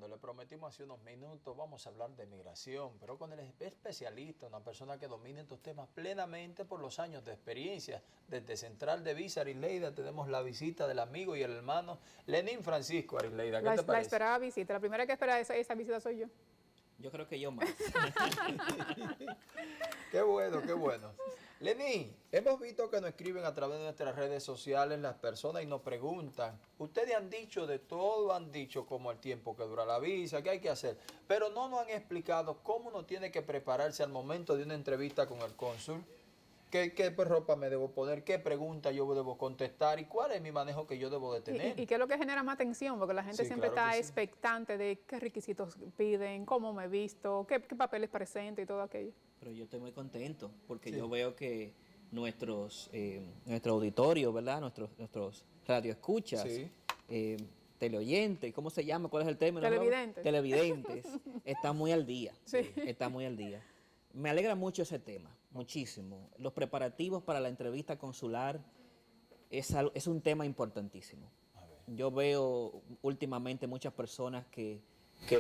le prometimos hace unos minutos, vamos a hablar de migración, pero con el especialista, una persona que domina estos temas plenamente por los años de experiencia. Desde Central de Visa, Arisleida, tenemos la visita del amigo y el hermano Lenín Francisco. Arisleida, ¿qué te parece? La esperaba visita, la primera que espera esa visita soy yo. Yo creo que yo más. Qué bueno, qué bueno. Lenín, hemos visto que nos escriben a través de nuestras redes sociales las personas y nos preguntan. Ustedes han dicho de todo, han dicho como el tiempo que dura la visa, qué hay que hacer, pero no nos han explicado cómo uno tiene que prepararse al momento de una entrevista con el cónsul. ¿Qué ropa me debo poner? ¿Qué pregunta yo debo contestar? ¿Y cuál es mi manejo que yo debo de tener? ¿Y qué es lo que genera más tensión? Porque la gente Sí, siempre claro está que sí. expectante de qué requisitos piden, cómo me he visto, qué papeles presento y todo aquello. Pero yo estoy muy contento porque Sí. yo veo que nuestro auditorio, ¿verdad? Nuestros radioescuchas, Sí. teleoyentes, ¿cómo se llama? ¿Cuál es el término? Televidentes. Televidentes. Están muy al día. Sí. Está muy al día. Me alegra mucho ese tema, muchísimo. Los preparativos para la entrevista consular es un tema importantísimo. Yo veo últimamente muchas personas que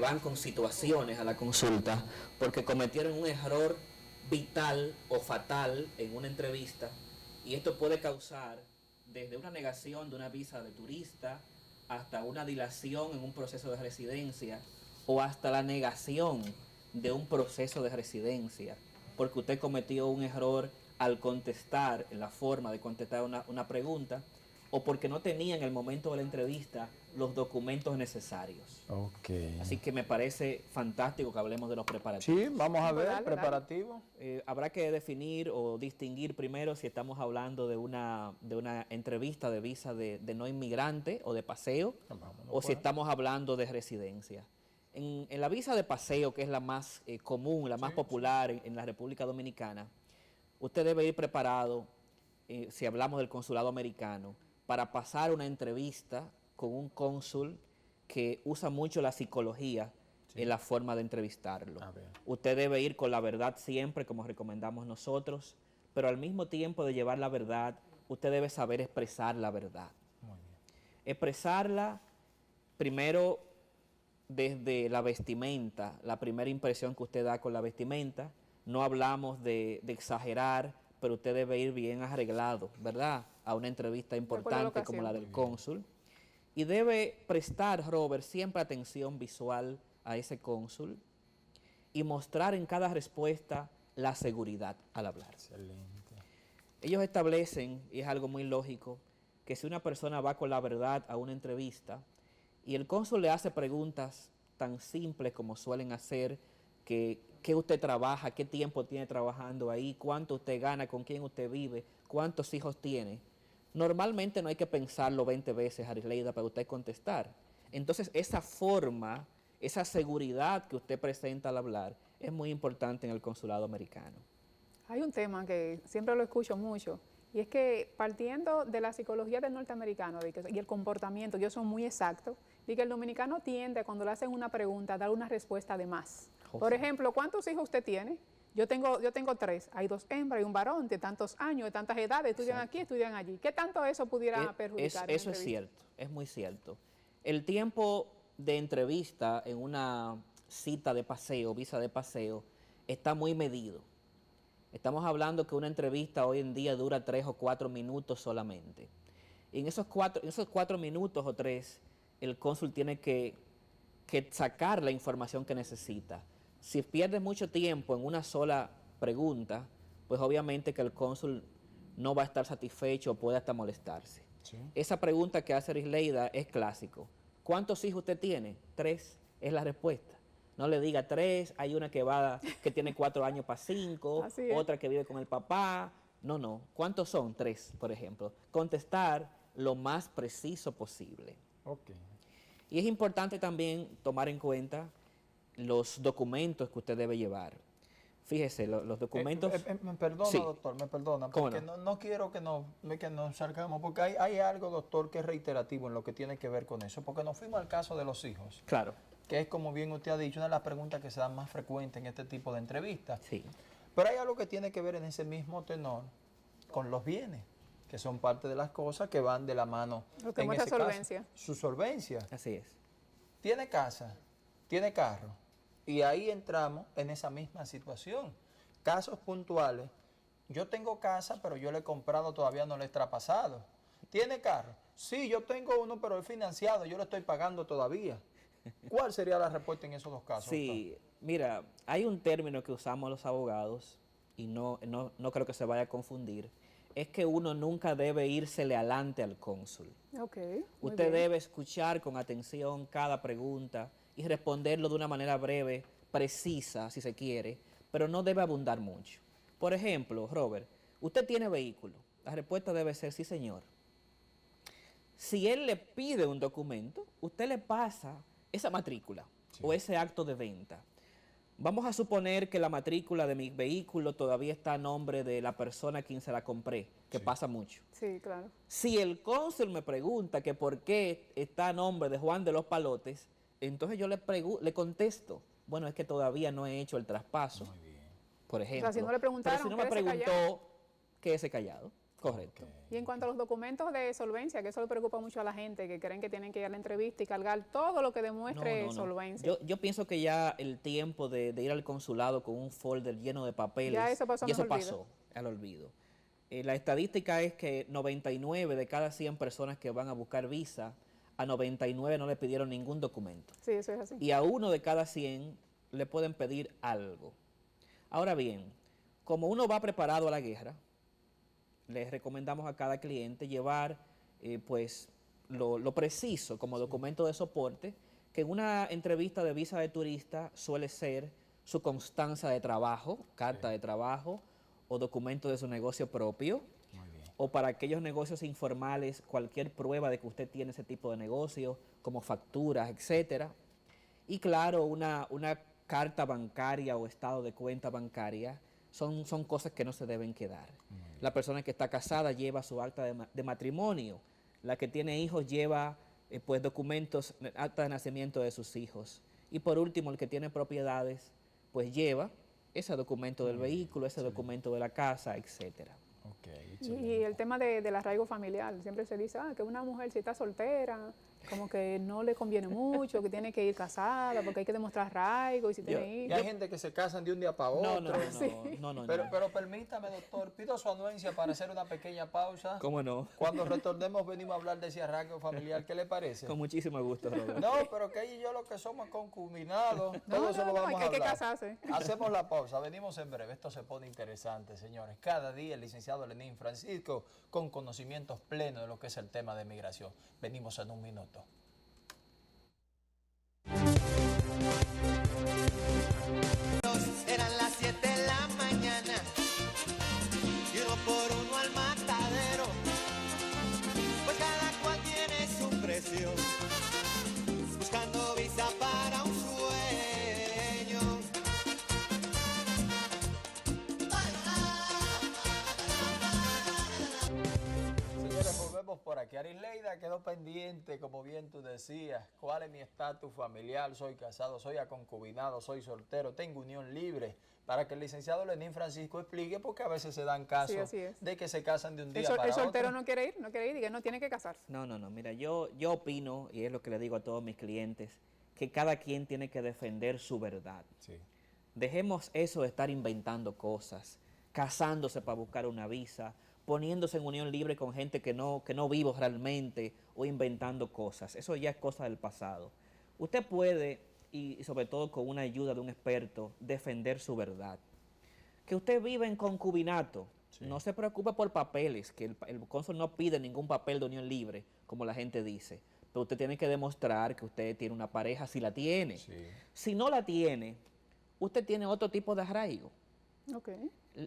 van con situaciones a la consulta porque cometieron un error vital o fatal en una entrevista, y esto puede causar desde una negación de una visa de turista hasta una dilación en un proceso de residencia o hasta la negación de un proceso de residencia porque usted cometió un error al contestar, en la forma de contestar una pregunta, o porque no tenía en el momento de la entrevista los documentos necesarios. Ok. Así que me parece fantástico que hablemos de los preparativos. Sí, vamos a ver, Dale, preparativo. Habrá que definir o distinguir primero si estamos hablando de una entrevista de visa de no inmigrante o de paseo, o si estamos hablando de residencia. En la visa de paseo, que es la más común, la más popular en la República Dominicana, usted debe ir preparado, si hablamos del consulado americano, para pasar una entrevista con un cónsul que usa mucho la psicología en la forma de entrevistarlo. Usted debe ir con la verdad siempre, como recomendamos nosotros, pero al mismo tiempo de llevar la verdad, usted debe saber expresar la verdad. Muy bien. Expresarla primero desde la vestimenta, la primera impresión que usted da con la vestimenta. No hablamos de exagerar, pero usted debe ir bien arreglado, ¿verdad? A una entrevista importante como la del cónsul. Y debe prestar, Robert, siempre atención visual a ese cónsul y mostrar en cada respuesta la seguridad al hablar. Excelente. Ellos establecen, y es algo muy lógico, que si una persona va con la verdad a una entrevista y el cónsul le hace preguntas tan simples como suelen hacer, que qué usted trabaja, qué tiempo tiene trabajando ahí, cuánto usted gana, con quién usted vive, cuántos hijos tiene, normalmente no hay que pensarlo 20 veces, Arisleida, para usted contestar. Entonces, esa forma, esa seguridad que usted presenta al hablar es muy importante en el consulado americano. Hay un tema que siempre lo escucho mucho, y es que partiendo de la psicología del norteamericano y el comportamiento, ellos son muy exactos, y que el dominicano tiende, cuando le hacen una pregunta, a dar una respuesta de más. Por ejemplo, ¿cuántos hijos usted tiene? Yo tengo 3, hay 2 hembras y un varón de tantos años, de tantas edades, estudian aquí, estudian allí. ¿Qué tanto eso pudiera perjudicar? Eso es cierto, es muy cierto. El tiempo de entrevista en una cita de paseo, visa de paseo, está muy medido. Estamos hablando que una entrevista hoy en día dura 3 o 4 minutos solamente. Y en esos 4 minutos o 3, el cónsul tiene que sacar la información que necesita. Si pierde mucho tiempo en una sola pregunta, pues obviamente que el cónsul no va a estar satisfecho o puede hasta molestarse. Sí. Esa pregunta que hace Arisleida es clásico. ¿Cuántos hijos usted tiene? 3 es la respuesta. No le diga 3, hay una que tiene 4 años para 5, otra que vive con el papá. No. ¿Cuántos son? 3, por ejemplo. Contestar lo más preciso posible. Ok. Y es importante también tomar en cuenta los documentos que usted debe llevar. Fíjese, los documentos... Me perdona, sí. Doctor, me perdona, porque no quiero que nos salgamos, porque hay algo, doctor, que es reiterativo en lo que tiene que ver con eso, porque nos fuimos al caso de los hijos. Claro. Que es, como bien usted ha dicho, una de las preguntas que se dan más frecuentes en este tipo de entrevistas. Sí. Pero hay algo que tiene que ver en ese mismo tenor con los bienes, que son parte de las cosas que van de la mano. Lo que muestra solvencia. Su solvencia. Así es. ¿Tiene casa? tiene carro. Y ahí entramos en esa misma situación. Casos puntuales. Yo tengo casa, pero yo le he comprado, todavía no le he traspasado. ¿Tiene carro? Sí, yo tengo uno, pero es financiado, yo lo estoy pagando todavía. ¿Cuál sería la respuesta en esos dos casos? Sí, mira, hay un término que usamos los abogados, y no creo que se vaya a confundir, es que uno nunca debe írsele adelante al cónsul. Ok, muy Usted bien. debe escuchar con atención cada pregunta y responderlo de una manera breve, precisa, si se quiere, pero no debe abundar mucho. Por ejemplo, Robert, ¿usted tiene vehículo? La respuesta debe ser sí, señor. Si él le pide un documento, usted le pasa esa matrícula o ese acto de venta. Vamos a suponer que la matrícula de mi vehículo todavía está a nombre de la persona a quien se la compré, que pasa mucho. Sí, claro. Si el cónsul me pregunta que por qué está a nombre de Juan de los Palotes, entonces yo le contesto, bueno, es que todavía no he hecho el traspaso, por ejemplo. O sea, si no le preguntaron, pero si no me quédese preguntó, callado. quédese callado. Correcto. Y en cuanto a los documentos de solvencia, que eso le preocupa mucho a la gente, que creen que tienen que ir a la entrevista y cargar todo lo que demuestre solvencia. Yo pienso que ya el tiempo de ir al consulado con un folder lleno de papeles, Ya eso pasó, y eso mejor olvido. pasó al olvido. La estadística es que 99 de cada 100 personas que van a buscar visa, a 99 no le pidieron ningún documento. Sí, eso es así. Y a 1 de cada 100 le pueden pedir algo. Ahora bien, como uno va preparado a la guerra, les recomendamos a cada cliente llevar pues lo preciso como documento de soporte, que en una entrevista de visa de turista suele ser su constancia de trabajo, carta de trabajo o documento de su negocio propio, o para aquellos negocios informales, cualquier prueba de que usted tiene ese tipo de negocio, como facturas, etcétera. Y claro, una carta bancaria o estado de cuenta bancaria son cosas que no se deben quedar. La persona que está casada lleva su acta de matrimonio. La que tiene hijos lleva pues documentos, acta de nacimiento de sus hijos. Y por último, el que tiene propiedades, pues lleva ese documento del vehículo, ese documento de la casa, etcétera. Y el tema del arraigo familiar, siempre se dice que una mujer si está soltera, como que no le conviene mucho, que tiene que ir casada, porque hay que demostrar arraigo y si tiene Y hijos. hay gente que se casan de un día para otro. No. Pero permítame, doctor, pido su anuencia para hacer una pequeña pausa. ¿Cómo no? Cuando retornemos venimos a hablar de ese arraigo familiar. ¿Qué le parece? Con muchísimo gusto, Robert. No, pero que ella y yo lo que somos concubinados, todo eso lo vamos a hay que hablar. casarse. Hacemos la pausa, venimos en breve. Esto se pone interesante, señores. Cada día el licenciado Lenín Francisco con conocimientos plenos de lo que es el tema de migración. Venimos en un minuto. Eran las 7 de la mañana y uno por uno al matadero, pues cada cual tiene su precio, buscando visa para un sueño. Señores, volvemos por aquí. Arileida quedó pendiente, como bien tú decías, cuál es mi estatus familiar, soy casado, soy aconcubinado, soy soltero, tengo unión libre, para que el licenciado Lenín Francisco explique, porque a veces se dan casos así es. de que se casan de un día El para soltero otro. no quiere ir y que no tiene que casarse. No, mira, yo opino, y es lo que le digo a todos mis clientes, que cada quien tiene que defender su verdad. Sí. Dejemos eso de estar inventando cosas, casándose para buscar una visa, poniéndose en unión libre con gente que no vivo realmente o inventando cosas. Eso ya es cosa del pasado. Usted puede, y sobre todo con una ayuda de un experto, defender su verdad. Que usted vive en concubinato, no se preocupe por papeles, que el cónsul no pide ningún papel de unión libre, como la gente dice. Pero usted tiene que demostrar que usted tiene una pareja si la tiene. Sí. Si no la tiene, usted tiene otro tipo de arraigo. Ok.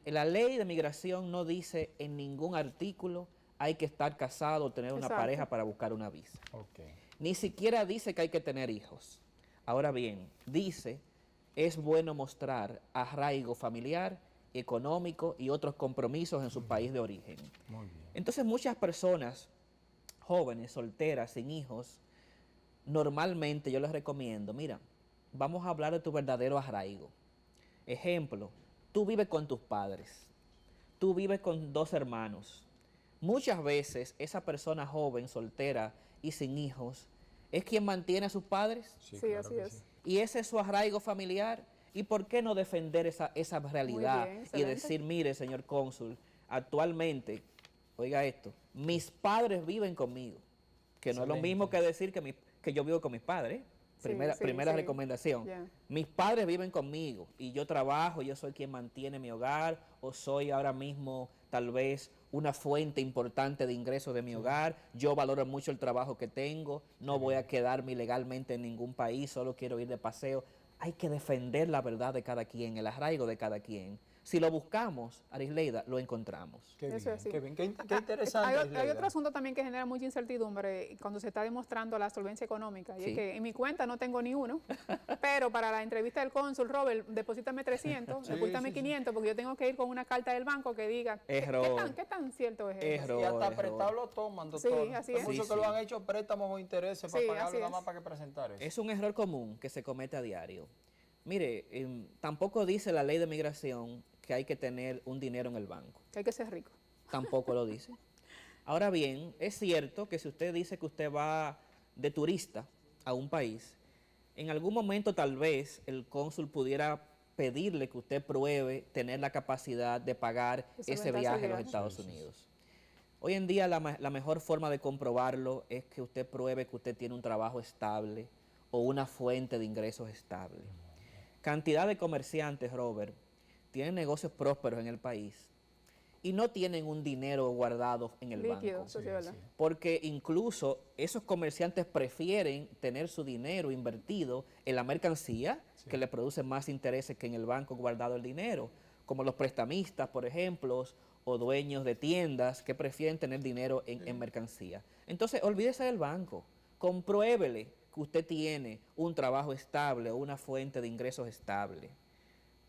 La ley de migración no dice en ningún artículo hay que estar casado o tener una Exacto. pareja para buscar una visa. Okay. Ni siquiera dice que hay que tener hijos. Ahora bien, dice, es bueno mostrar arraigo familiar, económico y otros compromisos en su país de origen. Muy bien. Entonces muchas personas, jóvenes, solteras, sin hijos, normalmente yo les recomiendo, mira, vamos a hablar de tu verdadero arraigo. Ejemplo, tú vives con tus padres, tú vives con 2 hermanos. Muchas veces esa persona joven, soltera y sin hijos, es quien mantiene a sus padres. Sí, claro así que es. sí. Y ese es su arraigo familiar. ¿Y por qué no defender esa realidad bien, y excelente. decir, mire, señor cónsul, actualmente, oiga esto, mis padres viven conmigo, que no es lo mismo que decir que yo vivo con mis padres. Sí, Primera, sí, primera sí. recomendación. Ya. Mis padres viven conmigo y yo trabajo, yo soy quien mantiene mi hogar o soy ahora mismo tal vez una fuente importante de ingresos de mi hogar. Yo valoro mucho el trabajo que tengo, no voy a quedarme ilegalmente en ningún país, solo quiero ir de paseo. Hay que defender la verdad de cada quien, el arraigo de cada quien. Si lo buscamos, Arisleida, lo encontramos. Qué Eso bien, es así. qué bien, qué interesante. Hay Arisleida. otro asunto también que genera mucha incertidumbre cuando se está demostrando la solvencia económica. Y Sí. es que en mi cuenta no tengo ni uno, pero para la entrevista del cónsul, Robert, deposítame 300, Sí, deposítame sí, sí. 500, porque yo tengo que ir con una carta del banco que diga Error. ¿qué tan cierto es eso? Error. Y hasta error. prestado lo toman, Sí, doctor. así Hay es. muchos Sí, que lo sí. han hecho préstamos o intereses Sí, para pagarlo así nada es. más para que presentar eso. Es un error común que se comete a diario. Mire, tampoco dice la ley de migración que hay que tener un dinero en el banco. Que hay que ser rico. Tampoco lo dice. Ahora bien, es cierto que si usted dice que usted va de turista a un país, en algún momento tal vez el cónsul pudiera pedirle que usted pruebe tener la capacidad de pagar De ese solventar ese viaje a los viaje. Estados Unidos. Hoy en día la mejor forma de comprobarlo es que usted pruebe que usted tiene un trabajo estable o una fuente de ingresos estable. Cantidad de comerciantes, Robert, tienen negocios prósperos en el país y no tienen un dinero guardado en el Líquido, banco. eso sí es verdad. Porque incluso esos comerciantes prefieren tener su dinero invertido en la mercancía que le produce más intereses que en el banco guardado el dinero, como los prestamistas, por ejemplo, o dueños de tiendas que prefieren tener dinero en mercancía. Entonces, olvídese del banco, compruébele que usted tiene un trabajo estable o una fuente de ingresos estable.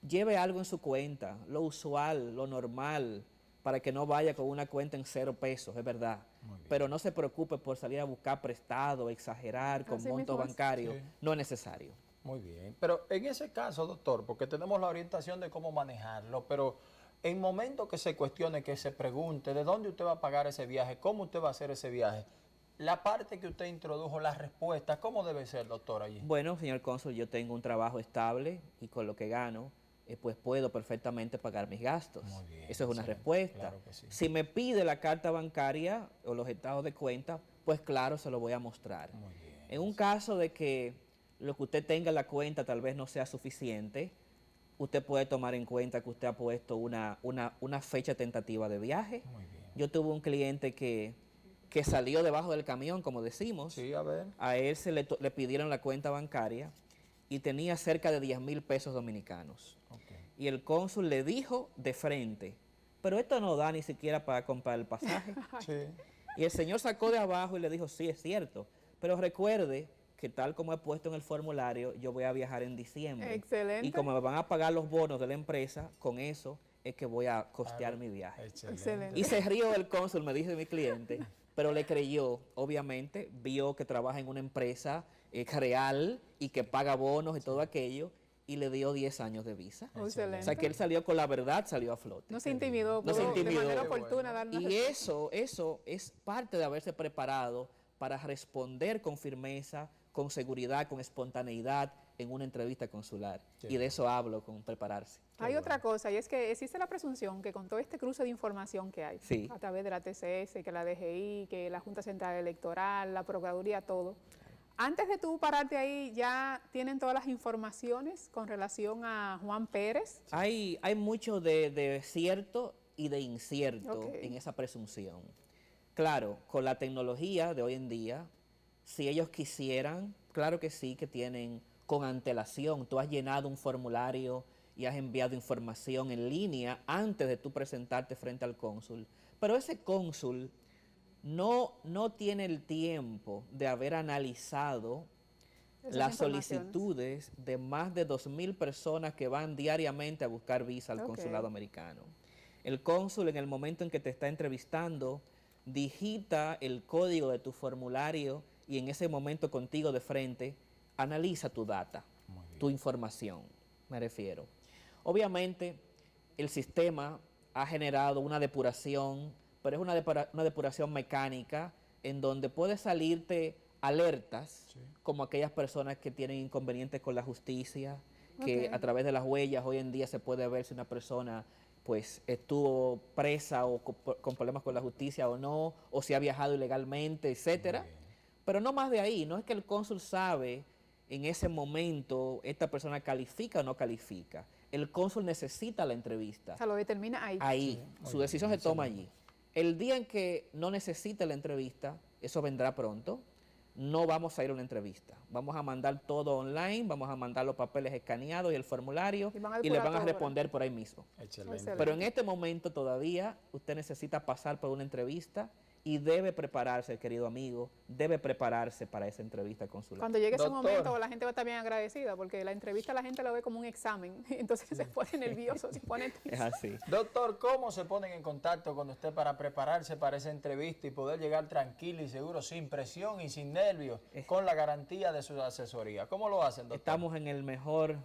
Lleve algo en su cuenta, lo usual, lo normal, para que no vaya con una cuenta en 0 pesos, es verdad. Pero no se preocupe por salir a buscar prestado, exagerar con Así montos mismo es. bancarios, Sí. no es necesario. Muy bien. Pero en ese caso, doctor, porque tenemos la orientación de cómo manejarlo, pero en momentos que se cuestione, que se pregunte de dónde usted va a pagar ese viaje, cómo usted va a hacer ese viaje, la parte que usted introdujo, las respuestas, ¿cómo debe ser, doctor, allí? Bueno, señor cónsul, yo tengo un trabajo estable y con lo que gano, pues puedo perfectamente pagar mis gastos. Muy bien, Eso es una excelente, respuesta. claro que sí. Si me pide la carta bancaria o los estados de cuenta, pues claro, se lo voy a mostrar. Muy bien. En un caso de que lo que usted tenga en la cuenta tal vez no sea suficiente, usted puede tomar en cuenta que usted ha puesto una fecha tentativa de viaje. Muy bien. Yo tuve un cliente que salió debajo del camión, como decimos. Sí, a ver. A él le pidieron la cuenta bancaria y tenía cerca de 10,000 pesos dominicanos. Ok. Y el cónsul le dijo de frente, pero esto no da ni siquiera para comprar el pasaje. Sí. Y el señor sacó de abajo y le dijo, sí, es cierto, pero recuerde que tal como he puesto en el formulario, yo voy a viajar en diciembre. Excelente. Y como me van a pagar los bonos de la empresa, con eso es que voy a costear mi viaje. Excelente. Y se rió el cónsul, me dice mi cliente, pero le creyó, obviamente, vio que trabaja en una empresa real y que paga bonos y todo aquello, y le dio 10 años de visa. Excelente. O sea que él salió con la verdad, salió a flote. No se intimidó, No se pudo intimidó. de manera Qué oportuna bueno. dar una Y eso es parte de haberse preparado para responder con firmeza, con seguridad, con espontaneidad en una entrevista consular. Qué Y de eso hablo, con prepararse. Hay otra cosa, y es que existe la presunción que con todo este cruce de información que hay, Sí. a través de la TCS, que la DGI, que la Junta Central Electoral, la Procuraduría, todo, antes de tú pararte ahí, ya tienen todas las informaciones con relación a Juan Pérez. Hay mucho de cierto y de incierto Ok. en esa presunción. Claro, con la tecnología de hoy en día, si ellos quisieran, claro que sí, que tienen con antelación. Tú has llenado un formulario y has enviado información en línea antes de tú presentarte frente al cónsul. Pero ese cónsul no tiene el tiempo de haber analizado Esas las informaciones. solicitudes de más de 2,000 personas que van diariamente a buscar visa al Ok. consulado americano. El cónsul, en el momento en que te está entrevistando, digita el código de tu formulario y en ese momento contigo de frente analiza tu data, tu información, me refiero. Obviamente, el sistema ha generado una depuración, pero es una depuración mecánica en donde puede salirte alertas, Sí. como aquellas personas que tienen inconvenientes con la justicia, que Ok. a través de las huellas hoy en día se puede ver si una persona pues estuvo presa o con problemas con la justicia o no, o si ha viajado ilegalmente, etcétera. Pero no más de ahí, no es que el cónsul sabe en ese momento esta persona califica o no califica. El cónsul necesita la entrevista. O sea, lo determina ahí. Ahí, Sí, su muy decisión bien, se toma allí. excelente. El día en que no necesite la entrevista, eso vendrá pronto, no vamos a ir a una entrevista. Vamos a mandar todo online, vamos a mandar los papeles escaneados y el formulario Y van a y le depurar van a todo, responder por ahí mismo. Excelente. Excelente. Pero en este momento todavía usted necesita pasar por una entrevista y debe prepararse, querido amigo, debe prepararse para esa entrevista consular. Cuando llegue ese Doctor. momento, la gente va a estar bien agradecida, porque la entrevista la gente lo ve como un examen. Entonces se pone nervioso, se pone Es triste. así. Doctor, ¿cómo se ponen en contacto con usted para prepararse para esa entrevista y poder llegar tranquilo y seguro, sin presión y sin nervios, con la garantía de su asesoría? ¿Cómo lo hacen, doctor? Estamos en el mejor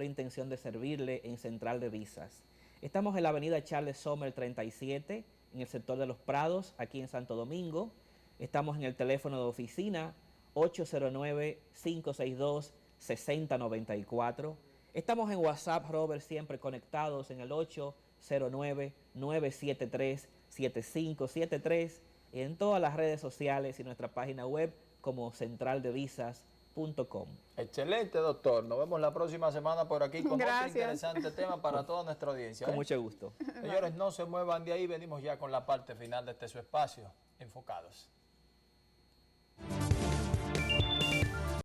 intención de servirle en Central de Visas. Estamos en la avenida Charles Sommer 37, en el sector de Los Prados, aquí en Santo Domingo. Estamos en el teléfono de oficina 809-562-6094. Estamos en WhatsApp, Robert, siempre conectados en el 809-973-7573 y en todas las redes sociales y nuestra página web como centraldevisas.com. Excelente, doctor. Nos vemos la próxima semana por aquí con otro Gracias. interesante tema para toda nuestra audiencia. Con ¿eh? mucho gusto. Señores, no se muevan de ahí. Venimos ya con la parte final de este su espacio. Enfocados.